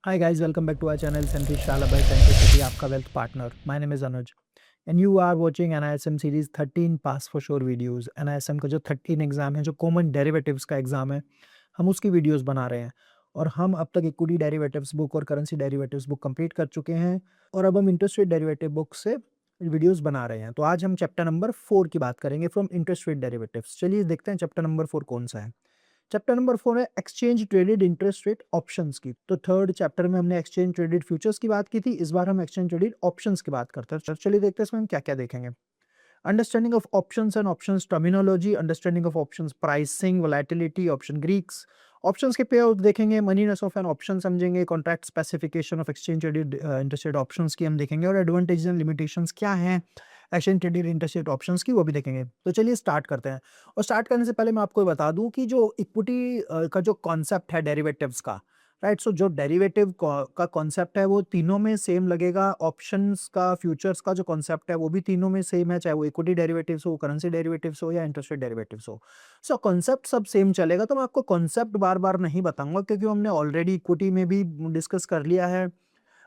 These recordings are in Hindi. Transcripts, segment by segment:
Hi guys, welcome back to our channel Century Shalabhai Centricity, आपका wealth partner. My name is Anuj and you are watching NISM series 13 pass for sure videos. NISM का जो 13 एग्जाम है, जो कॉमन डेरिवेटिव्स का एग्जाम है, हम उसकी वीडियोस बना रहे हैं. और हम अब तक इक्विटी डेरिवेटिव्स बुक और करेंसी डेरिवेटिव्स बुक कंप्लीट कर चुके हैं और अब हम इंटरेस्ट रेट डेरिवेटिव बुक से वीडियोस बना रहे हैं. तो आज हम चैप्टर नंबर 4 की बात करेंगे फ्रॉम इंटरेस्ट रेट डेरिवेटिव्स. चलिए देखते हैं चैप्टर नंबर 4 कौन सा है. चैप्टर नंबर 4 है exchange traded interest rate options की. तो थर्ड चैप्टर में हमने एक्सचेंज ट्रेडेड फ्यूचर्स की बात की थी. इस बार हम एक्सचेंज ट्रेडेड ऑप्शंस की बात करते हैं. चलिए देखते हैं इसमें हम क्या क्या देखेंगे. Understanding of options and options terminology, understanding of options pricing, volatility, option Greeks, options के पे आउट देखेंगे, मनीनेस ऑफ एन ऑप्शन समझेंगे, contract specification of exchange traded interest rate options की हम देखेंगे और एडवांटेजेस एंड लिमिटेशंस क्या हैं exchange traded interest rate options की, वो भी देखेंगे. तो चलिए स्टार्ट करते हैं. और स्टार्ट करने से पहले मैं आपको बता दूं कि जो इक्विटी का जो कॉन्सेप्ट है डेरिवेटिव्स का, राइट, सो जो डेरिवेटिव का कॉन्सेप्ट है वो तीनों में सेम लगेगा. ऑप्शंस का, फ्यूचर्स का जो कॉन्सेप्ट है वो भी तीनों में सेम है, चाहे वो इक्विटी डेरिवेटिव्स हो, करेंसी डेरिवेटिव्स हो या इंटरेस्ट रेट डेरिवेटिव्स हो. सो कॉन्सेप्ट सब सेम चलेगा. तो मैं आपको कॉन्सेप्ट बार बार नहीं बताऊंगा क्योंकि हमने ऑलरेडी इक्विटी में भी डिस्कस कर लिया है,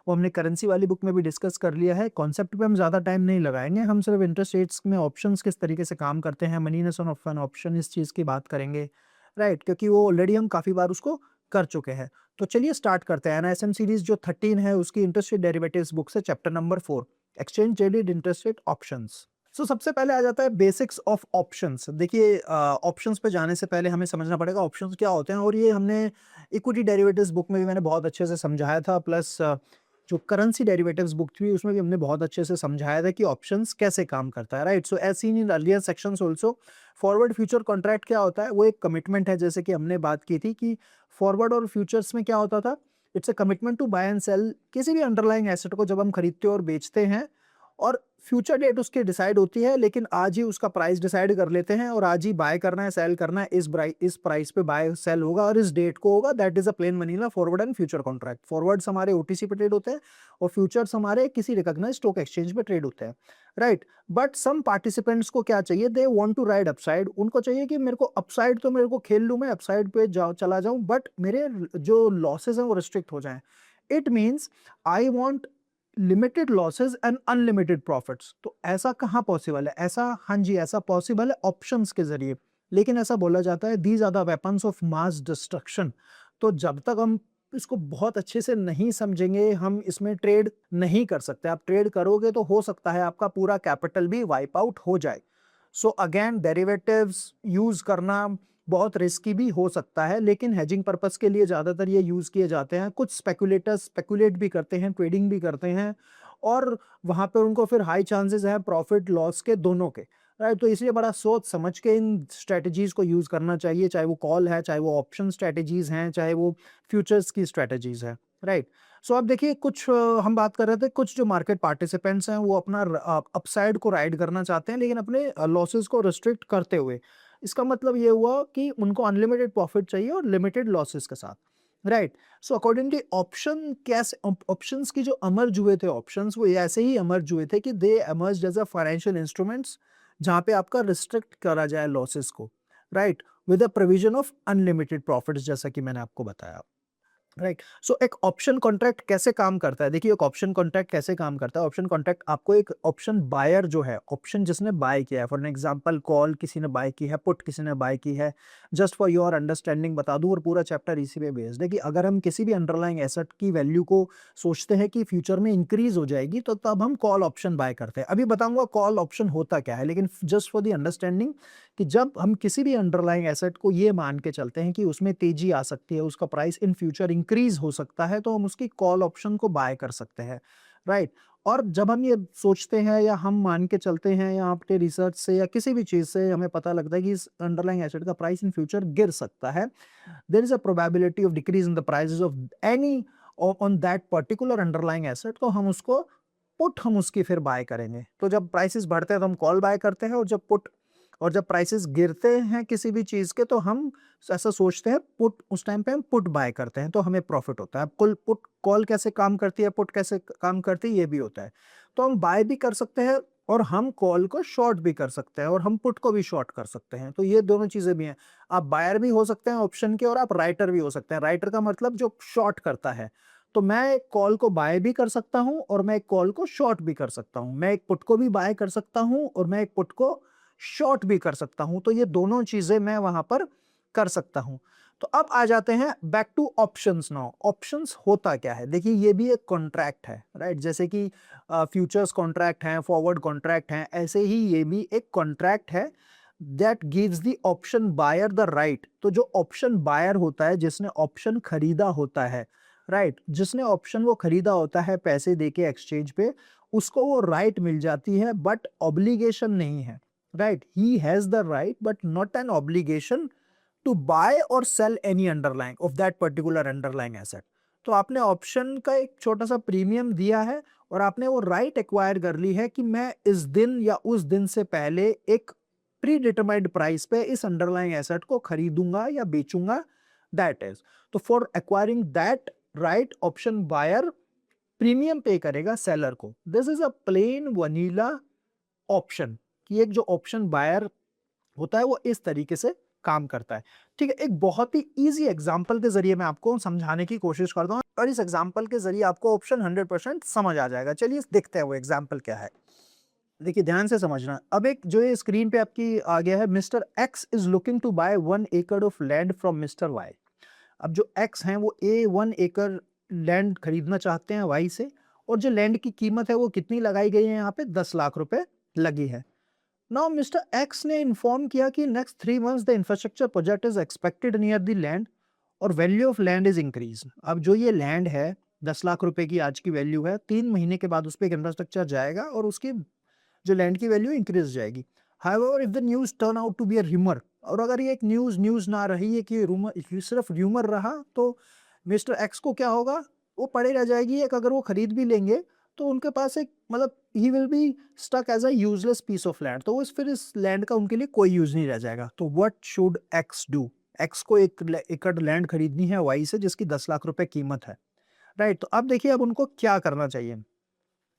वो हमने करेंसी वाली बुक में भी डिस्कस कर लिया है. कॉन्सेप्ट पे हम ज़्यादा टाइम नहीं लगाएंगे. हम सिर्फ इंटरेस्ट रेट्स में ऑप्शंस किस तरीके से काम करते हैं, मनीनेस ऑफ एन ऑप्शन, इस चीज़ की बात करेंगे, राइट, क्योंकि वो ऑलरेडी हम काफ़ी बार उसको कर चुके हैं. तो चलिए स्टार्ट करते हैं. एनआईएसएम सीरीज जो 13 है उसकी इंटरेस्ट रेट डेरिवेटिव्स बुक से chapter number 4 exchange traded interest rate options. So सबसे पहले आ जाता है बेसिक्स ऑफ ऑप्शंस. देखिए ऑप्शंस पे जाने से पहले हमें समझना पड़ेगा ऑप्शंस क्या होते हैं, और ये हमने इक्विटी डेरिवेटिव्स बुक में भी मैंने बहुत अच्छे से समझाया था. प्लस जो करेंसी डेरिवेटिव्स बुक थी उसमें भी हमने बहुत अच्छे से समझाया था कि ऑप्शंस कैसे काम करता है, right. So as seen in earlier sections also, forward future contract क्या होता है, वो एक कमिटमेंट है. जैसे कि हमने बात की थी कि फॉरवर्ड और फ्यूचर्स में क्या होता था, it's a commitment to buy and sell किसी भी अंडरलाइंग एसेट को जब हम खरीदते और बेचते हैं, और फ्यूचर डेट उसकी डिसाइड होती है लेकिन आज ही उसका प्राइस डिसाइड कर लेते हैं और आज ही बाय करना है, सेल करना है, इस प्राइस पे बाय सेल होगा और इस डेट को होगा. That is a plain vanilla forward and future contract. Forwards हमारे ओटीसी पे ट्रेड होते हैं और फ्यूचर्स हमारे किसी रिकॉग्नाइज्ड स्टॉक एक्सचेंज पे ट्रेड होते हैं, राइट. बट सम पार्टिसिपेंट्स को क्या चाहिए, they want to ride upside. उनको चाहिए कि मेरे को अपसाइड तो मेरे को खेल लूं, मैं अपसाइड पे चला जाऊं, बट मेरे जो लॉसेस हैं वो रिस्ट्रिक्ट हो जाएं. It means I want limited losses and unlimited profits. तो ऐसा कहाँ पॉसिबल है? ऐसा, हाँ जी, ऐसा पॉसिबल है ऑप्शंस के जरिए. लेकिन ऐसा बोला जाता है these are the weapons of mass destruction. तो जब तक हम इसको बहुत अच्छे से नहीं समझेंगे हम इसमें ट्रेड नहीं कर सकते. आप ट्रेड करोगे तो हो सकता है आपका पूरा कैपिटल भी वाइप आउट हो जाए. सो अगेन डेरिवेटिव्स यूज करना बहुत रिस्की भी हो सकता है, लेकिन हेजिंग पर्पस के लिए ज्यादातर ये यूज किए जाते हैं. कुछ स्पेकुलेटर्स स्पेकुलेट भी करते हैं, ट्रेडिंग भी करते हैं, और वहां पे उनको फिर हाई चांसेस है प्रॉफिट लॉस के दोनों के, राइट. तो इसलिए बड़ा सोच समझ के इन स्ट्रेटजीज को यूज करना चाहिए, चाहे वो कॉल है, चाहे वो ऑप्शन स्ट्रेटजीज हैं, चाहे वो फ्यूचर्स की स्ट्रेटजीज है, राइट. सो अब देखिए कुछ हम बात कर रहे थे, कुछ जो मार्केट पार्टिसिपेंट्स हैं वो अपना अपसाइड को राइड करना चाहते हैं लेकिन अपने लॉसेस को रिस्ट्रिक्ट करते हुए. इसका मतलब ये हुआ कि उनको अनलिमिटेड प्रॉफिट चाहिए और लिमिटेड लॉसेस के साथ, राइट. सो अकॉर्डिंगली ऑप्शन कैसे, ऑप्शंस की जो अमर्ज हुए थे, ऑप्शंस वो ऐसे ही अमर्ज हुए थे कि they emerge as a financial instruments जहां पे आपका रिस्ट्रिक्ट करा जाए लॉसेस को, right, with a provision of unlimited profits, जैसा कि मैंने आपको बताया, राइट. सो एक ऑप्शन कॉन्ट्रैक्ट कैसे काम करता है, देखिए एक ऑप्शन कॉन्ट्रैक्ट कैसे काम करता है. ऑप्शन कॉन्ट्रैक्ट आपको एक ऑप्शन बायर जो है, ऑप्शन जिसने बाय किया है, फॉर एन एग्जांपल कॉल किसी ने बाय की है, पुट किसी ने बाय की है, जस्ट फॉर योर अंडरस्टैंडिंग बता दूं, और पूरा चैप्टर इसी पे बेस्ड है कि अगर हम किसी भी अंडरलाइंग एसेट की वैल्यू को सोचते हैं कि फ्यूचर में इंक्रीज हो जाएगी तो तब हम कॉल ऑप्शन बाय करते हैं. अभी बताऊंगा कॉल ऑप्शन होता क्या है, लेकिन जस्ट फॉर दी अंडरस्टैंडिंग कि जब हम किसी भी अंडरलाइंग एसेट को ये मान के चलते हैं कि उसमें तेजी आ सकती है, उसका प्राइस इन फ्यूचर इंक्रीज हो सकता है, तो हम उसकी कॉल ऑप्शन को बाय कर सकते हैं, राइट. और जब हम ये सोचते हैं या हम मान के चलते हैं या आपके रिसर्च से या किसी भी चीज से हमें पता लगता है कि इस अंडरलाइंग एसेट का प्राइस इन फ्यूचर गिर सकता है, there is a probability of decrease in the prices of any on that particular underlying asset, तो हम उसको पुट हम उसकी फिर बाय करेंगे. तो जब प्राइसेस बढ़ते हैं तो हम कॉल बाय करते हैं, और जब प्राइसेस गिरते हैं किसी भी चीज के तो हम ऐसा सोचते हैं पुट, उस टाइम पे हम पुट बाय करते हैं तो हमें प्रॉफिट होता है. अब कुल पुट कॉल कैसे काम करती है, पुट कैसे काम करती है, ये भी होता है. तो हम बाय भी कर सकते हैं और हम कॉल को शॉर्ट भी कर सकते हैं और हम पुट को भी शॉर्ट कर सकते हैं. तो ये दोनों चीजें भी हैं. आप बायर भी हो सकते हैं ऑप्शन के और आप राइटर भी हो सकते हैं. राइटर का मतलब जो शॉर्ट करता है. तो मैं एक कॉल को बाय भी कर सकता हूँ और मैं एक कॉल को शॉर्ट भी कर सकता हूँ। मैं एक पुट को भी बाय कर सकता हूँ और मैं एक पुट को शॉर्ट भी कर सकता हूँ। तो ये दोनों चीज़ें मैं वहाँ पर कर सकता हूँ। तो अब आ जाते हैं back two options now. Options होता क्या है? देखिए ये भी एक कॉन्ट्रैक्ट है, राइट? जैसे कि फ्यूचर्स कॉन्ट्रैक्ट हैं, फॉरवर्ड कॉन्ट्रैक्ट हैं, ऐसे ही ये भी एक कॉन्ट्रैक्ट है that gives the option buyer the right. तो जो ऑप्शन बायर होता है, जिसने ऑप्शन खरीदा होता है, राइट, जिसने ऑप्शन वो खरीदा होता है पैसे देके एक्सचेंज पे, उसको वो राइट मिल जाती है बट ऑब्लिगेशन नहीं है, right? He has the right but not an obligation to buy or sell any underlying of that particular underlying asset. तो आपने ऑप्शन का एक छोटा सा प्रीमियम दिया है और आपने वो राइट एक्वायर कर ली है कि मैं इस दिन या उस दिन से पहले एक प्री डिटरमाइंड प्राइस पे इस अंडरलाइंग एसेट को खरीदूंगा या बेचूंगा, दैट इज। तो for acquiring that right, option buyer premium pay करेगा सेलर को। This is a plain vanilla option, कि एक जो ऑप्शन बायर होता है वो इस तरीके से काम करता है। ठीक है, एक बहुत ही इजी एग्जांपल के जरिए मैं आपको समझाने की कोशिश करता हूं और इस एग्जांपल के जरिए आपको ऑप्शन 100% समझ आ जाएगा। चलिए देखते हैं वो एग्जांपल क्या है। देखिए ध्यान से समझना। अब एक जो ये स्क्रीन पे आपकी आ गया है, Mister X is looking to buy 1 acre of land from Mister Y. अब जो एक्स हैं वो 1 एकड़ लैंड खरीदना चाहते हैं वाई से, और जो लैंड की कीमत है वो कितनी लगाई गई है, यहाँ पे 10 लाख रुपए लगी है। नाउ मिस्टर एक्स ने इन्फॉर्म किया कि next 3 months the infrastructure project is expected near the land और value of land is increase. अब जो ये लैंड है 10 लाख रुपए की आज की वैल्यू है, 3 महीने के बाद उस पर एक इंफ्रास्ट्रक्चर जाएगा और उसकी जो लैंड की वैल्यू इंक्रीज हो जाएगी। However if the news turn out to be a rumour, और अगर ये एक न्यूज ना रही है कि रूमर, सिर्फ र्यूमर रहा, तो मिस्टर एक्स को क्या होगा, वो पड़े रह जाएगी। एक अगर वो खरीद भी लेंगे तो उनके पास एक मतलब ही will be stuck as a useless piece of land. तो फिर इस लैंड का उनके लिए कोई यूज नहीं रह जाएगा। तो what should x do? X को 1 एकड़ लैंड खरीदनी है वाई से जिसकी 10 लाख रुपए कीमत है, राइट? तो अब देखिए अब उनको क्या करना चाहिए,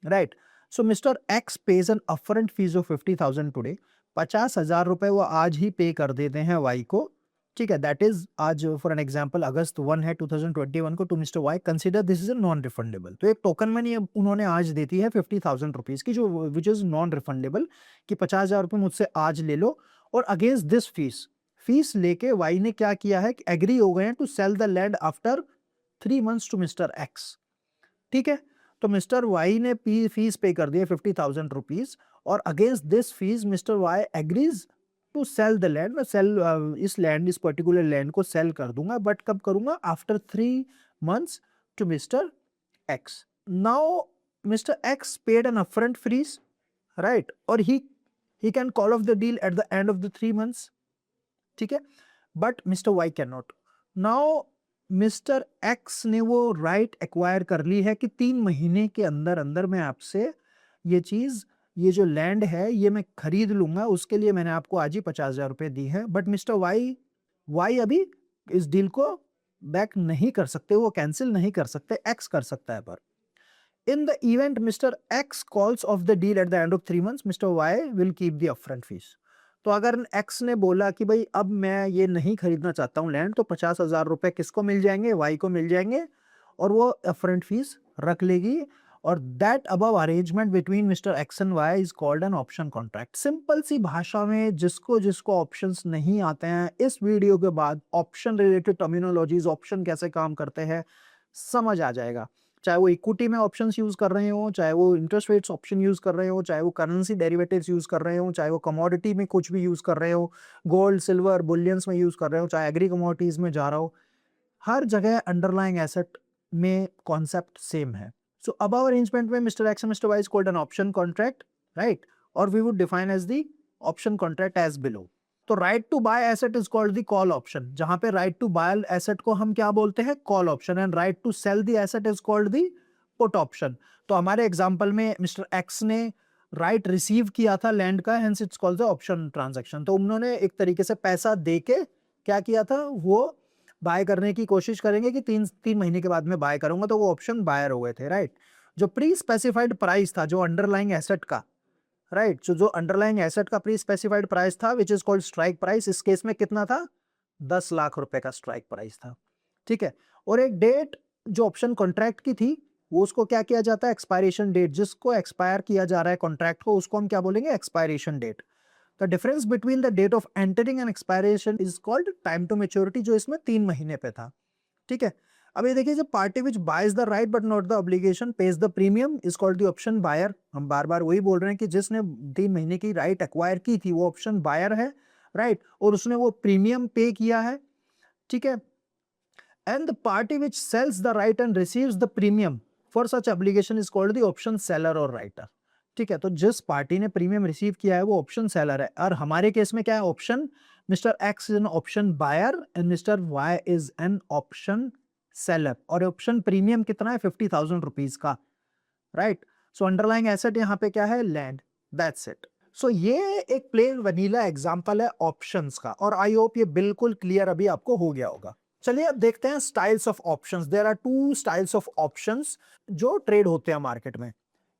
right? So Mister X pays an upfront fee of 50,000 today. 50,000 रुपए वो आज ही पे कर देते हैं वाई को, ठीक है? दैट इज आज फॉर एन एग्जांपल अगस्त 1 है 2021 को, to Mister Y consider this is a non refundable. तो एक टोकन मनी उन्होंने आज देती है 50,000 रुपीज की, जो विच इज नॉन रिफंडेबल, कि 50,000 रुपए मुझसे आज ले लो। और अगेंस्ट दिस फीस लेके वाई ने क्या किया है कि एग्री हो गए हैं to sell the land after 3 months to mister X, ठीक है? तो मिस्टर वाई ने फीस पे कर दिया 50,000 रुपीज, और against this fee Mister Y agrees to sell the land. मैं इस पर्टिकुलर लैंड को सेल कर दूंगा, बट कब करूंगा? After 3 months to mister X. Now mister X paid an upfront fees, right? और he can call off the deal at the end of the 3 months, ठीक है? But mister Y can not. Now mister X ने वो राइट एक्वायर कर ली है कि 3 महीने के अंदर अंदर मैं आपसे ये चीज, ये जो लैंड है ये मैं खरीद लूंगा। उसके लिए मैंने आपको आज ही 50,000 रुपए दी है। बट मिस्टर वाई वाई अभी इस डील को बैक नहीं कर सकते, वो कैंसिल नहीं कर सकते, एक्स कर सकता है। पर in the event mister X calls off the deal at the end of 3 months, mister Y will keep the upfront fees. तो अगर एक्स ने बोला कि भाई अब मैं ये नहीं खरीदना चाहता हूँ लैंड, तो 50,000 रुपए किसको मिल जाएंगे? वाई को मिल जाएंगे, और वो अपफ्रंट फीस रख लेगी। और that above arrangement between mister X and Y is called an option contract. Simple सी भाषा में जिसको जिसको ऑप्शंस नहीं आते हैं, इस वीडियो के बाद ऑप्शन रिलेटेड टर्मिनोलॉजीज, ऑप्शन कैसे काम करते हैं समझ आ जाएगा। चाहे वो इक्विटी में ऑप्शंस यूज कर रहे हो, चाहे वो इंटरेस्ट रेट्स ऑप्शन यूज कर रहे हो, चाहे वो करेंसी डेरिवेटिव्स यूज कर रहे हो, चाहे वो कमोडिटी में कुछ भी यूज कर रहे हो, गोल्ड सिल्वर बुलियंस में यूज कर रहे हो, चाहे एग्री कमोडिटीज में जा रहा हो, हर जगह अंडरलाइंग एसेट में कॉन्सेप्ट सेम है। सो अबव अरेंजमेंट में mister X and mister Y is called an option contract, right? और we would define as the option contract as below. तो right to buy asset is called the call option, जहां पे राइट टू बाय एसेट को हम क्या बोलते हैं? Call option. And right to sell the asset is called the put option. तो हमारे एग्जांपल में मिस्टर एक्स ने राइट रिसीव किया था लैंड का, hence it's called the option transaction. तो उन्होंने एक तरीके से पैसा देके क्या किया था, वो बाय करने की कोशिश करेंगे कि 3 महीने के बाद में बाय करूंगा, तो वो ऑप्शन बायर हो गए थे, राइट? जो प्री स्पेसिफाइड प्राइस था जो अंडरलाइंग एसेट का, राइट, जो अंडरलाइंग एसेट का प्री स्पेसिफाइड प्राइस था which is called strike price, इस केस में कितना था? 10 लाख रुपए का स्ट्राइक प्राइस था, ठीक है? और एक डेट जो ऑप्शन कॉन्ट्रैक्ट की थी वो उसको क्या किया जाता है, एक्सपायरेशन डेट, जिसको एक्सपायर किया जा रहा है कॉन्ट्रैक्ट को उसको हम क्या बोलेंगे, expiration date. The difference between the date of entering and expiration is called time to maturity, जो इसमें 3 महीने पे था। ठीक है, अब ये देखिए, जब party which buys the right but not the obligation pays the premium is called the option buyer. हम बार बार वही बोल रहे हैं कि जिसने 3 महीने की राइट एक्वायर की थी वो ऑप्शन बायर है, राइट, और उसने वो प्रीमियम पे किया है। ठीक है, and the party which sells the right and receives the premium for such obligation is called the option seller or writer। ठीक है, तो जिस पार्टी ने प्रीमियम रिसीव किया है वो ऑप्शन सेलर है, और हमारे केस में क्या है, option mister X is an option buyer and mister Y is an option seller, और ऑप्शन प्रीमियम कितना है, 50,000 रुपीज का, राइट। सो अंडरलाइंग एसेट यहाँ पे क्या है, लैंड, दैट्स इट। सो ये एक प्लेन वनीला एग्जांपल है ऑप्शंस का, और आई होप ये बिल्कुल क्लियर अभी आपको हो गया होगा। चलिए अब देखते हैं styles of options. There are 2 styles of options जो ट्रेड होते हैं मार्केट में।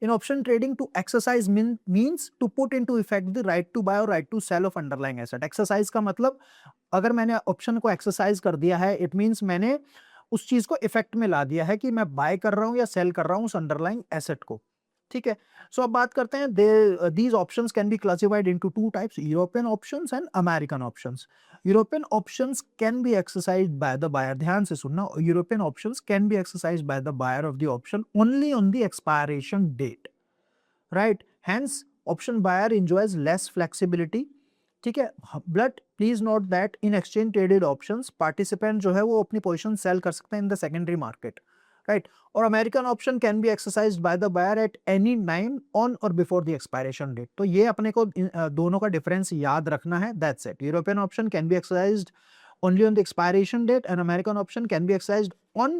In option trading, to exercise means to put into effect the right to buy or right to sell of underlying asset. Exercise का मतलब, अगर मैंने ऑप्शन को एक्सरसाइज कर दिया है, इट मींस मैंने उस चीज को इफेक्ट में ला दिया है कि मैं बाय कर रहा हूं या सेल कर रहा हूं उस अंडरलाइंग एसेट को। ठीक है, सो अब बात करते हैं, these options can be classified into 2 types, European options and American options. European options can be exercised by the buyer, ध्यान से सुनना, European options can be exercised by the buyer of the option only on the expiration date, right, hence option buyer enjoys less flexibility. ठीक है, but please note that in exchange traded options participant जो है वो अपनी पोजीशन सेल कर सकते हैं in the secondary market, right. और American option can be exercised by the buyer at any time on or before the expiration date. तो ये अपने को दोनों का डिफरेंस याद रखना है, that's it. European option can be exercised only on the expiration date and American option can be exercised on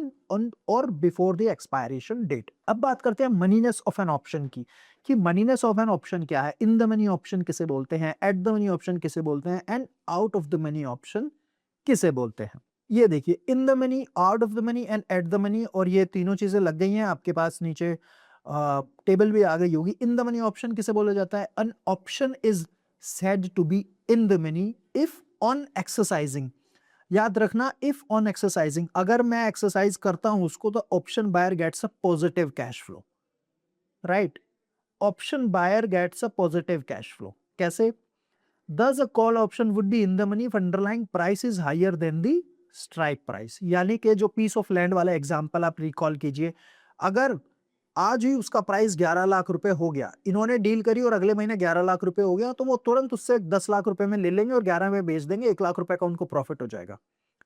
or before the expiration date। अब बात करते हैं moneyness of an option की, कि moneyness of an option क्या है, in the money option किसे बोलते हैं, at the money option किसे बोलते हैं, and out of the money option किसे बोलते हैं। ये देखिए, in the money, out of the money and at the money, और ये तीनों चीजें लग गई हैं आपके पास, नीचे टेबल भी आ गई होगी। in the money option किसे बोला जाता है, an option is said to be in the money if on exercising। याद रखना, इफ ऑन एक्सरसाइजिंग, अगर मैं एक्सरसाइज करता हूं उसको तो option buyer gets a positive cash flow, right. Option buyer gets a positive cash flow, कैसे? Thus a call option would be in the money if underlying price is higher than the strike price। यानी कि जो पीस ऑफ लैंड वाला एग्जांपल आप रिकॉल कीजिए, अगर आज ही उसका प्राइस 11 लाख रुपए हो गया, इन्होंने डील करी और अगले महीने 11 लाख रुपए हो गया, तो वो तुरंत उससे 10 लाख रुपए में ले लेंगे और 11 में बेच देंगे, 1 लाख रुपए का उनको प्रॉफिट हो जाएगा,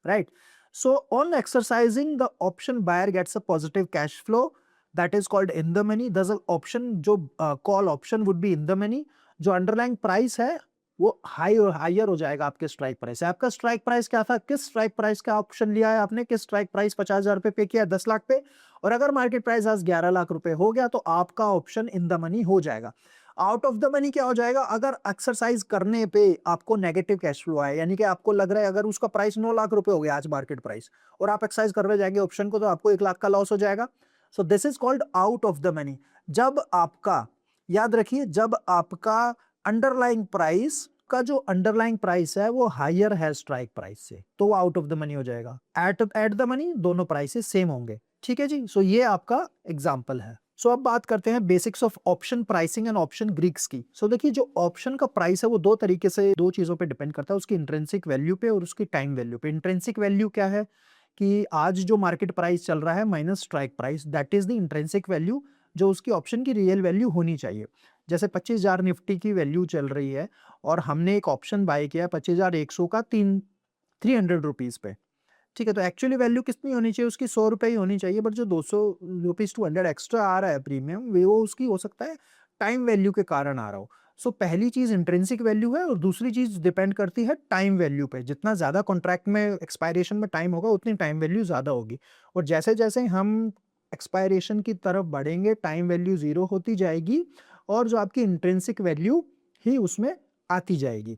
right. So on exercising the option buyer gets a positive cash flow, that is called in the money. Thus option जो call option would be in the money, जो अंडरलाइंग प्राइस है वो हायर हो जाएगा आपके स्ट्राइक प्राइस से। आपका स्ट्राइक प्राइस क्या था, किस स्ट्राइक प्राइस का ऑप्शन लिया है आपने, किस स्ट्राइक प्राइस 50,000 रुपए पे किया है, 10 लाख पे, और अगर मार्केट प्राइस आज 11 लाख रुपए हो गया तो आपका ऑप्शन इन द मनी हो जाएगा। आउट ऑफ द मनी क्या हो जाएगा, अगर एक्सरसाइज करने पे आपको नेगेटिव कैश फ्लो आए, यानी कि आपको लग रहा है अगर उसका प्राइस 9 लाख रुपए हो गया आज मार्केट प्राइस, और आप एक्सरसाइज करने जाएंगे ऑप्शन को, तो आपको 1 लाख का लॉस हो जाएगा। So this is called out of the money. जब आपका, याद रखिए, जब आपका अंडरलाइंग प्राइस का जो अंडरलाइंग प्राइस है वो हायर है स्ट्राइक प्राइस से, तो वो आउट ऑफ द मनी हो जाएगा। एट द मनी दोनों प्राइसेस सेम होंगे, ठीक है जी। सो ये आपका एग्जांपल है। सो अब बात करते हैं basics of option pricing and option Greeks की। सो देखिए, जो ऑप्शन का प्राइस है वो दो तरीके से, दो चीजों पे डिपेंड करता है, उसकी इंट्रिंसिक वैल्यू पे और उसकी टाइम वैल्यू पे। इंट्रिंसिक वैल्यू क्या है कि आज जो मार्केट प्राइस चल रहा है minus strike price, that is the intrinsic value, जो उसकी ऑप्शन की रियल वैल्यू होनी चाहिए। जैसे 25,000 निफ्टी की वैल्यू चल रही है और हमने एक ऑप्शन बाय किया 25,100 का 300 रुपीज पे, ठीक है, तो एक्चुअली वैल्यू कितनी होनी चाहिए उसकी, 100 रुपए ही होनी चाहिए, बट जो 200 रुपीज 200 एक्स्ट्रा आ रहा है प्रीमियम, वो उसकी हो सकता है टाइम वैल्यू के कारण आ रहा हो। सो पहली चीज इंट्रिंसिक वैल्यू है और दूसरी चीज डिपेंड करती है टाइम वैल्यू पे। जितना ज्यादा कॉन्ट्रैक्ट में एक्सपायरेशन में टाइम होगा उतनी टाइम वैल्यू ज्यादा होगी, और जैसे जैसे हम एक्सपायरेशन की तरफ बढ़ेंगे टाइम वैल्यू जीरो होती जाएगी और जो आपकी इंट्रिंसिक वैल्यू ही उसमें आती जाएगी,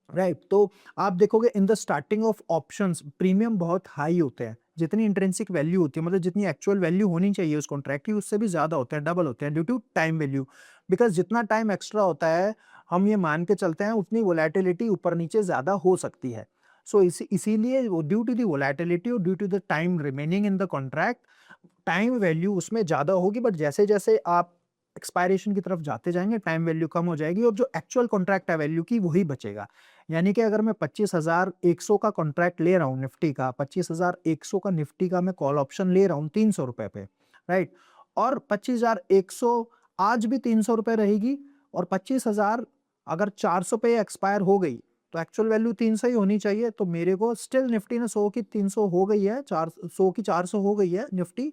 राइट। तो आप देखोगे in the starting of options premium बहुत हाई होते हैं, जितनी इंट्रिंसिक वैल्यू होती है, मतलब जितनी एक्चुअल वैल्यू होनी चाहिए उस कॉन्ट्रैक्ट की, उससे भी ज्यादा होते हैं, डबल होते हैं, due to time value. Because जितना टाइम एक्स्ट्रा होता है, हम ये मान के चलते हैं उतनी वोलेटिलिटी ऊपर नीचे ज्यादा हो सकती है। सो इसीलिए ड्यू टू द वोलेटिलिटी और due to the time remaining in the contract, time value उसमें ज़्यादा होगी, बट जैसे-जैसे आप एक्सपायरेशन की तरफ जाते जाएँगे, टाइम वैल्यू कम हो जाएगी और जो एक्चुअल कॉन्ट्रैक्ट है वैल्यू की वही बचेगा। यानी कि अगर मैं 25,100 का कॉन्ट्रैक्ट ले रहा हूँ निफ्टी का, 25,100 का निफ्टी का मैं कॉल ऑप्शन ले रहा हूँ ₹300 पे, राइट? और 25,100 आज भी ₹300 रहेगी और 25,000 अगर 400 पे एक्सपायर हो गई, तो एक्चुअल वैल्यू 300 ही होनी चाहिए। तो मेरे को स्टिल निफ्टी ने 100 की 300 हो गई है, 100 की 400 हो गई है निफ्टी,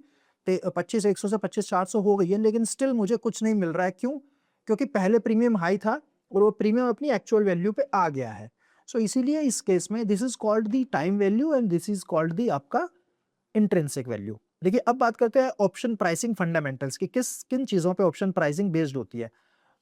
25,100 से 25,400 हो गई है, लेकिन स्टिल मुझे कुछ नहीं मिल रहा है। क्यों? क्योंकि पहले प्रीमियम हाई था और वो प्रीमियम अपनी एक्चुअल वैल्यू पे आ गया है। सो इसीलिए इस केस में this is called the time value and this is called the आपका इंट्रिंसिक वैल्यू। देखिए, अब बात करते हैं ऑप्शन प्राइसिंग फंडामेंटल्स की, किन चीजों पे ऑप्शन प्राइसिंग बेस्ड होती है।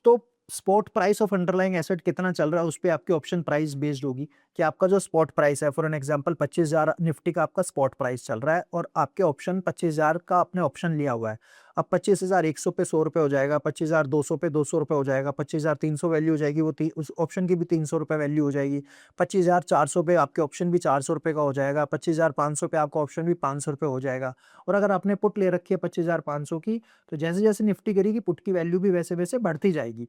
तो spot price of underlying asset कितना चल रहा है, उस पे आपकी ऑप्शन प्राइस बेस्ड होगी कि आपका जो स्पॉट प्राइस है, फॉर एन एग्जांपल 25,000 निफ्टी का आपका स्पॉट प्राइस चल रहा है और आपके ऑप्शन 25,000 का आपने ऑप्शन लिया हुआ है। अब 25,100 पे ₹100 हो जाएगा, 25,200 पे ₹200 हो जाएगा, 25,300 वैल्यू हो जाएगी, वो उस ऑप्शन की भी ₹300 वैल्यू हो जाएगी। 25,400 पे आपके ऑप्शन भी ₹400 का हो जाएगा, 25,500 पे आपका ऑप्शन भी ₹500 हो जाएगा। और अगर आपने पुट ले रखी है 25,500 की, तो जैसे जैसे निफ्टी गिरेगी पुट की वैल्यू भी वैसे वैसे बढ़ती जाएगी।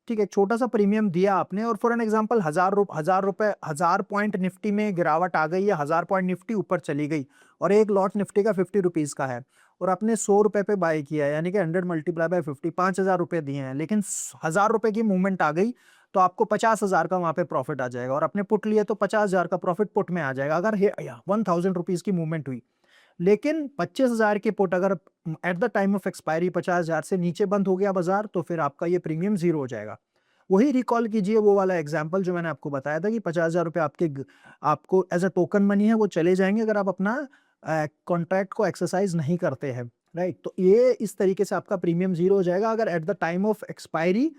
ठीक है, छोटा-सा प्रीमियम दिया आपने और for an example ₹1000 point Nifty में गिरावट आ गई या 1000 पॉइंट निफ्टी ऊपर चली गई और एक लॉट निफ्टी का ₹50 का है और आपने ₹100 पे बाय किया है, यानी कि 100 मल्टीप्लाई बाय 50, ₹5,000 दिए हैं, लेकिन ₹1000 की मूवमेंट आ गई तो आपको 50,000 का वहाँ पे प्रॉफिट आ जाएगा और आपने पुट लिया तो 50,000 का प्रॉफिट पुट में आ जाएगा अगर ₹1000 की मूवमेंट हुई। लेकिन 25,000 की पुट अगर at the time of expiry 50,000 से नीचे बंद हो गया बाजार, तो फिर आपका ये प्रीमियम ज़ीरो हो जाएगा। वही रिकॉल कीजिए वो वाला एग्ज़ाम्पल जो मैंने आपको बताया था कि ₹50,000 आपको एज़ अ टोकन मनी है वो चले जाएँगे अगर आप अपना कॉन्ट्रैक्ट को एक्सरसाइज़ नहीं करते हैं, राइट? तो ये इस तरीके से आपका प्रीमियम ज़ीरो हो जाएगा अगर at the time of expiry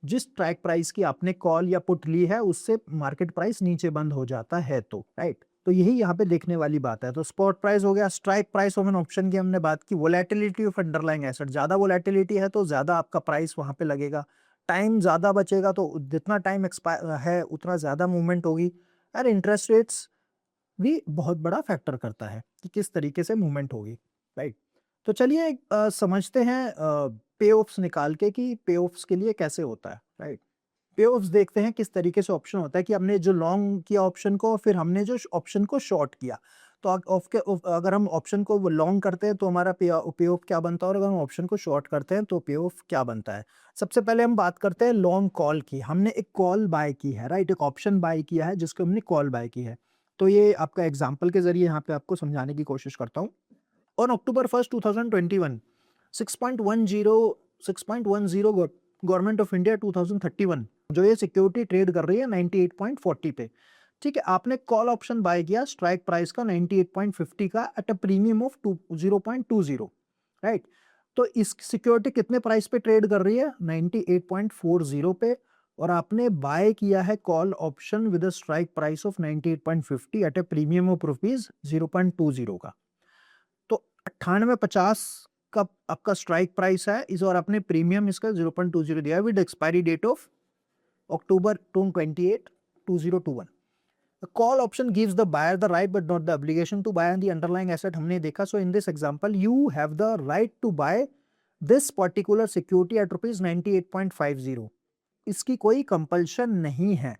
जिस स्ट्राइक प्राइस की आपने कॉल या पुट ली है उससे मार्केट प्राइस नीचे बंद हो जाता है तो, राइट? तो यही यहाँ पे देखने वाली बात है। तो स्पॉट प्राइस हो गया, strike price of an option की हमने बात की, वोलेटिलिटी ऑफ अंडरलाइंग एसेट, ज़्यादा वोलेटिलिटी है तो ज़्यादा आपका प्राइस वहाँ पे लगेगा। टाइम ज़्यादा बचेगा तो जितना टाइम है उतना ज़्यादा मूवमेंट होगी। और इंटरेस्ट रेट्स भी बहुत बड़ा फैक्टर करता है कि किस तरीके से मूवमेंट होगी, राइट? तो चलिए समझते हैं पे ऑफ्स निकाल के कि पे ऑफ्स के लिए कैसे होता है, राइट? पे ऑफ्स देखते हैं किस तरीके से ऑप्शन होता है कि हमने जो लॉन्ग किया ऑप्शन को फिर हमने जो ऑप्शन को शॉर्ट किया। तो अगर हम ऑप्शन को लॉन्ग करते हैं तो हमारा पे ऑफ क्या बनता है और अगर हम ऑप्शन को शॉर्ट करते हैं तो पे ऑफ क्या बनता है। सबसे पहले हम बात करते हैं लॉन्ग कॉल की। हमने एक कॉल बाय की है, राइट? एक ऑप्शन बाय किया है जिसको हमने कॉल बाय की है। तो ये आपका एग्जांपल के ज़रिए यहाँ पे आपको समझाने की कोशिश करता हूँ। On October 1st 2021, 6.10 government of India 2031 जो ये सिक्योरिटी ट्रेड कर रही है 98.40 पे। ठीक है, आपने कॉल ऑप्शन बाय किया स्ट्राइक प्राइस का 98.50 का at a premium of 0.20, right? तो इस सिक्योरिटी कितने प्राइस पे ट्रेड कर रही है? 98.40 पे और आपने बाय किया है call option with a strike price of 98.50 at a premium of rupees 0.20 का। तो 98.50 का आपका स्ट्राइक प्राइस है इस और आपने प्रीमियम इसका 0.20 दिया है with expiry date of October 28, 2021. The call option gives the buyer the right but not the obligation to buy on the underlying asset. हमने देखा, so in this example you have the right to buy this particular security at rupees 98.50. इसकी कोई कंपल्शन नहीं है,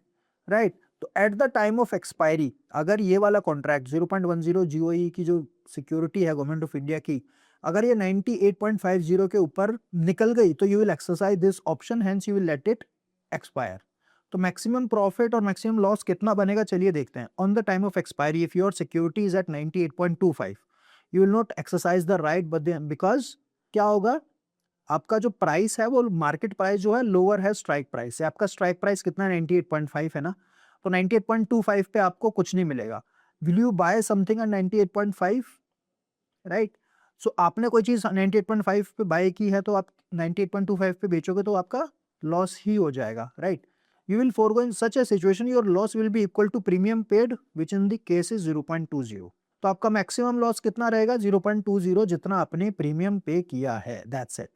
राइट? तो at the time of expiry अगर ये वाला कॉन्ट्रैक्ट 0.10 जीओई की जो सिक्योरिटी है गवर्नमेंट ऑफ इंडिया की, अगर ये 98.50 के ऊपर निकल गई तो you will exercise this option, hence you will let it expire. तो मैक्सिमम प्रॉफिट और मैक्सिमम लॉस कितना बनेगा चलिए देखते हैं। On the time of expiry if your security is at 98.25 you will not exercise the right but because क्या होगा, आपका जो प्राइस है वो मार्केट प्राइस जो है लोअर है स्ट्राइक प्राइस से। आपका स्ट्राइक प्राइस कितना है? 98.5 है ना, तो 98.25 पे आपको कुछ नहीं मिलेगा। Will you buy something at 98.5, right? So आपने कोई चीज 98.5 पे बाय की है तो आप 98.25 पे बेचोगे तो आपका लॉस ही हो जाएगा, right? You will forgo in such a situation your loss will be equal to premium paid which in the case is 0.20। तो आपका मैक्सिमम लॉस कितना रहेगा? 0.20 जितना आपने प्रीमियम पे किया है, दैट्स इट।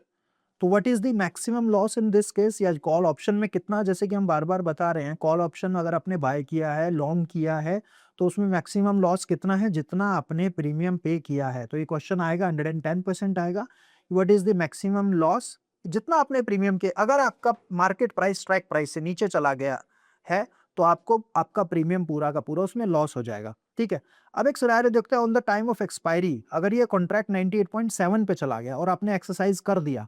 तो what is the maximum loss in this case, या कॉल ऑप्शन में कितना, जैसे कि हम बार बार बता रहे हैं कॉल ऑप्शन अगर आपने बाय किया है लॉन्ग किया है तो उसमें मैक्सिमम लॉस कितना है, जितना आपने प्रीमियम पे किया है। तो ये क्वेश्चन आएगा 110% आएगा, what is the maximum loss, जितना आपने प्रीमियम के, अगर आपका मार्केट प्राइस स्ट्राइक प्राइस से नीचे चला गया है तो आपको आपका प्रीमियम पूरा का पूरा उसमें लॉस हो जाएगा, ठीक है। अब एक सिनेरियो देखते हैं, on the time of expiry अगर ये कॉन्ट्रैक्ट 98.7 पे चला गया और आपने एक्सरसाइज कर दिया,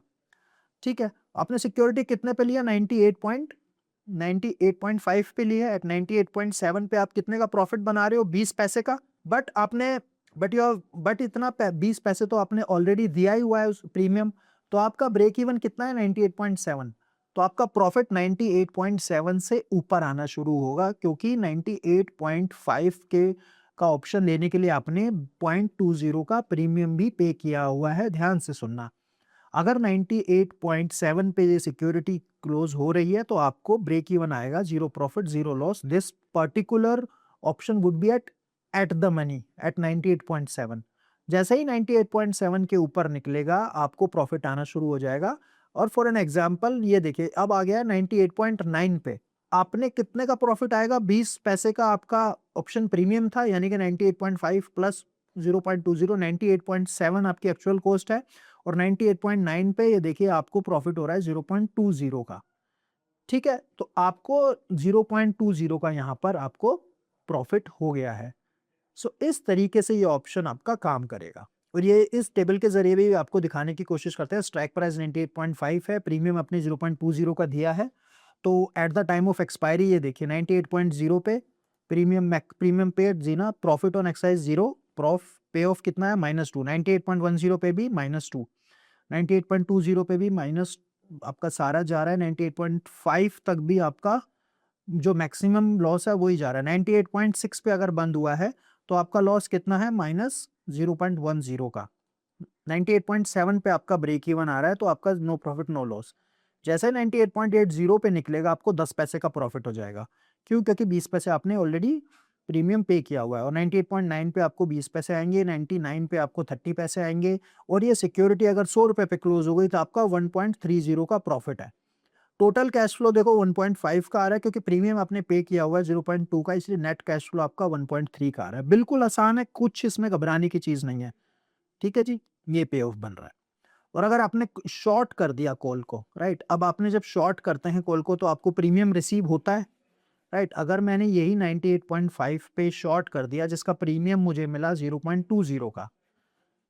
ठीक है, आपने सिक्योरिटी कितने पे लिया, 98.5 पे लिया है, एट 98.7 पे आप कितने का प्रॉफिट बना रहे हो, 20 पैसे का। बट आपने बट इतना 20 पैसे तो आपने ऑलरेडी दिया ही हुआ है उस प्रीमियम, तो आपका ब्रेक इवन कितना है, 98.7। तो आपका प्रॉफिट 98.7 से ऊपर आना शुरू होगा, क्योंकि 98.5 के का ऑप्शन लेने के लिए आपने 0.20 का प्रीमियम भी पे किया हुआ है। ध्यान से सुनना, अगर 98.7 पे ये सिक्योरिटी क्लोज हो रही है तो आपको ब्रेक इवन आएगा, zero profit zero loss. This particular option would B at the money at 98.7। जैसे ही 98.7 के ऊपर निकलेगा आपको प्रॉफिट आना शुरू हो जाएगा। और फॉर एन एग्जांपल ये देखिए, अब आ गया है 98.9 पे, आपने कितने का प्रॉफिट आएगा, 20 पैसे का आपका ऑप्शन प्रीमियम था, यानी कि 98.5 प्लस 0.20, 98.7 आपकी एक्चुअल कॉस्ट है, और 98.9 पे ये देखिए आपको प्रॉफिट हो रहा है 0.20 का, ठीक है। तो आपको 0.20 का यहाँ पर आपको प्रॉफिट हो गया है। सो इस तरीके से ये ऑप्शन आपका काम करेगा, और ये इस टेबल के जरिए भी आपको दिखाने की कोशिश करते हैं। स्ट्राइक प्राइस 98.5 है, प्रीमियम अपने 0.20 का दिया है, तो at the time of expiry ये देखिए 98.0 पे प्रीमियम पे जीना, प्रॉफिट ऑन एक्साइज जीरो, पे ऑफ कितना है, -2, 98.10 पे भी -2, 98.20 पे भी माइनस, आपका सारा जा रहा है 98.5 तक भी आपका जो मैक्सिमम लॉस है वही जा रहा है। 98.6 पे अगर बंद हुआ है तो आपका लॉस कितना है, -0.10 का। 98.7 पे आपका ब्रेक इवन आ रहा है, तो आपका नो प्रॉफिट नो लॉस। जैसे 98.80 पे निकलेगा आपको 10 पैसे का प्रॉफिट हो जाएगा, क्यों, क्योंकि 20 पैसे आपने ऑलरेडी प्रीमियम पे किया हुआ है। और 98.9 पे आपको 20 पैसे आएंगे, 99 पे आपको 30 पैसे आएंगे, और ये सिक्योरिटी अगर 100 रुपए पे क्लोज हो गई तो आपका 1.30 का प्रॉफिट है। टोटल कैश फ्लो देखो 1.5 का आ रहा है, क्योंकि प्रीमियम आपने पे किया हुआ है 0.2 का, इसलिए नेट कैश फ्लो आपका 1.3 का आ रहा है। बिल्कुल आसान है, कुछ इसमें घबराने की चीज नहीं है, ठीक है जी। ये पे ऑफ बन रहा है। और अगर आपने शॉर्ट कर दिया कॉल को, राइट, अब आपने जब शॉर्ट करते हैं कॉल को तो आपको प्रीमियम रिसीव होता है, राइट। अगर मैंने यही 98.5 पे शॉर्ट कर दिया जिसका प्रीमियम मुझे मिला 0.20 का,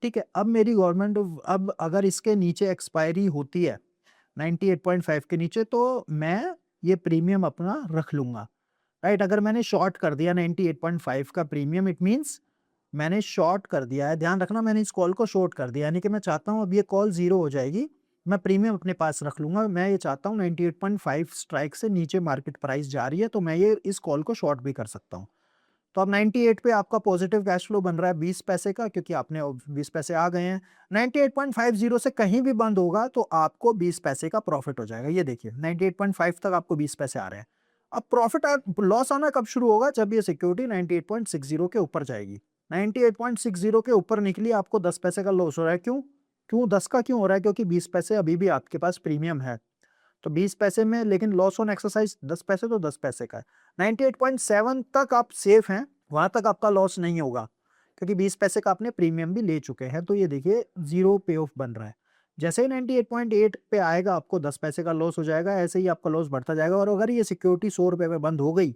ठीक है, अब मेरी गवर्नमेंट, अब अगर इसके नीचे एक्सपायरी होती है 98.5 के नीचे, तो मैं ये प्रीमियम अपना रख लूंगा, राइट। अगर मैंने शॉर्ट कर दिया 98.5 का प्रीमियम, इट मींस मैंने शॉर्ट कर दिया है, ध्यान रखना, मैंने इस कॉल को शॉर्ट कर दिया, यानी कि मैं चाहता हूं अब ये कॉल जीरो हो जाएगी, मैं प्रीमियम अपने पास रख लूंगा। मैं ये चाहता हूं 98.5 स्ट्राइक से नीचे मार्केट प्राइस जा रही है, तो मैं ये इस कॉल को शॉर्ट भी कर सकता हूं। तो अब 98 पे आपका पॉजिटिव कैश फ्लो बन रहा है 20 पैसे का, क्योंकि आपने 20 पैसे आ गए हैं। 98.50 से कहीं भी बंद होगा तो आपको 20 पैसे का प्रॉफिट हो जाएगा। ये देखिए 98.5 तक आपको 20 पैसे आ रहे हैं। अब प्रॉफिट लॉस आना कब शुरू होगा, जब ये सिक्योरिटी 98.60 के ऊपर जाएगी। 98.60 के ऊपर निकली, आपको 10 पैसे का लॉस हो रहा है। क्यों क्यों 10 का क्यों हो रहा है, क्योंकि 20 पैसे अभी भी आपके पास प्रीमियम है, तो 20 पैसे में, लेकिन लॉस ऑन एक्सरसाइज 10 पैसे, तो 10 पैसे का है। 98.7 तक आप सेफ हैं, वहां तक आपका लॉस नहीं होगा, क्योंकि 20 पैसे का आपने प्रीमियम भी ले चुके हैं। तो ये देखिए जीरो पे ऑफ बन रहा है। जैसे ही 98.8 पे आएगा आपको 10 पैसे का लॉस हो जाएगा, ऐसे ही आपका लॉस बढ़ता जाएगा। और अगर ये सिक्योरिटी 100 रुपए में बंद हो गई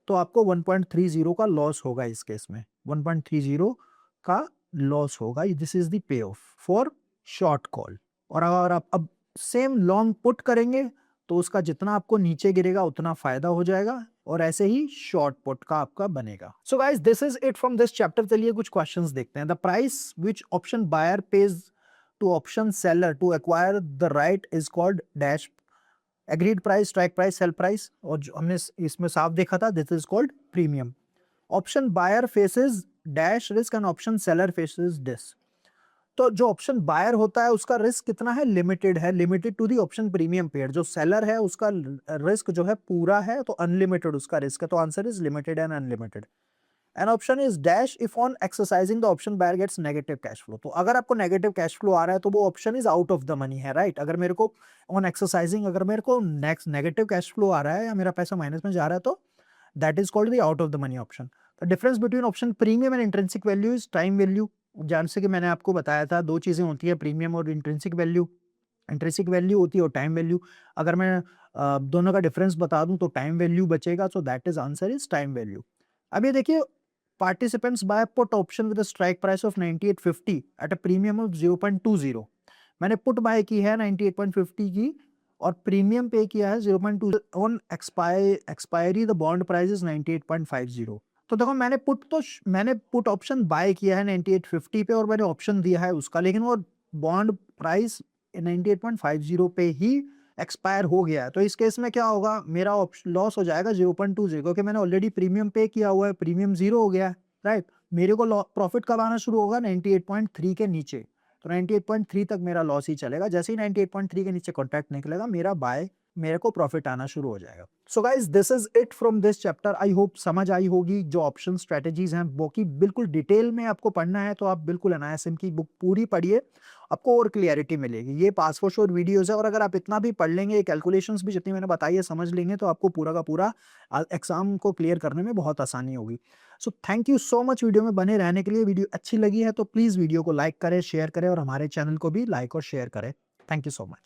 तो आपको 1.30 का लॉस होगा, इस केस में 1.30 का लॉस होगा। This is the pay of for short call. और अगर आप अब सेम लॉन्ग पुट करेंगे तो उसका जितना आपको नीचे गिरेगा उतना फायदा हो जाएगा, और ऐसे ही शॉर्ट पुट का आपका बनेगा। So guys, this is it from this chapter. चलिए कुछ क्वेश्चंस देखते हैं। The price which option buyer pays to option seller to acquire the right is called dash, agreed price, strike price, sell price, और जो हमने इसमें साफ देखा था, this is called premium. Option buyer faces dash risk and option seller faces this. तो जो ऑप्शन बायर होता है उसका रिस्क कितना है, लिमिटेड है, limited to the option premium payer. जो सेलर है उसका रिस्क जो है पूरा है, तो अनलिमिटेड उसका रिस्क है। तो answer is limited and unlimited. An option is dash if on exercising the option buyer gets negative cash flow. तो अगर आपको नेगेटिव कैश फ्लो आ रहा है तो वो option is out of the money है, राइट। अगर मेरे को ऑन एक्सरसाइजिंग, अगर मेरे को नेगेटिव कैश फ्लो आ रहा है या मेरा पैसा माइनस में जा रहा है, तो that is called the out of the money option. The difference between option premium and intrinsic value is time value. जैसे कि मैंने आपको बताया था, दो चीजें होती है, प्रीमियम और इंट्रिंसिक वैल्यू। इंट्रिंसिक वैल्यू होती है और टाइम वैल्यू। अगर मैं दोनों का डिफरेंस बता दूं तो टाइम वैल्यू बचेगा, so that is answer is time value. अब ये देखिए, participants buy put option with strike price of 9850 at a premium of 0.20। मैंने पुट बाय की है 98.50 की और प्रीमियम पे किया है 0.2। On expiry the bond price is 98.50। तो देखो, मैंने पुट ऑप्शन बाय किया है 9850 पे और मैंने ऑप्शन दिया है उसका, लेकिन वो बॉन्ड प्राइस 98.50 पे ही एक्सपायर हो गया है। तो इस केस में क्या होगा, मेरा लॉस हो जाएगा 0.20, क्योंकि मैंने ऑलरेडी प्रीमियम पे किया हुआ है, प्रीमियम 0 हो गया है, राइट। मेरे को प्रॉफिट कब आना शुरू होगा, 98.3 के नीचे। तो 98.3 तक मेरा लॉस ही चलेगा। जैसे ही 98.3 के नीचे कॉन्ट्रैक्ट निकलेगा, मेरे को प्रॉफिट आना शुरू हो जाएगा। So guys, this is it from this chapter. I hope समझ आई होगी। जो ऑप्शन स्ट्रेटेजीज हैं वो की बिल्कुल डिटेल में आपको पढ़ना है तो आप बिल्कुल एनआईएसएम की बुक पूरी पढ़िए, आपको और क्लियरिटी मिलेगी। ये पास फॉर श्योर वीडियोस है और अगर आप इतना भी पढ़ लेंगे, कैलकुलेशंस भी जितनी मैंने बताई है समझ लेंगे, तो आपको पूरा का पूरा एग्जाम को क्लियर करने में बहुत आसानी होगी। So thank you so much video में बने रहने के लिए। वीडियो अच्छी लगी है तो प्लीज वीडियो को लाइक करें, शेयर करें और हमारे चैनल को भी लाइक और शेयर करें। Thank you so much.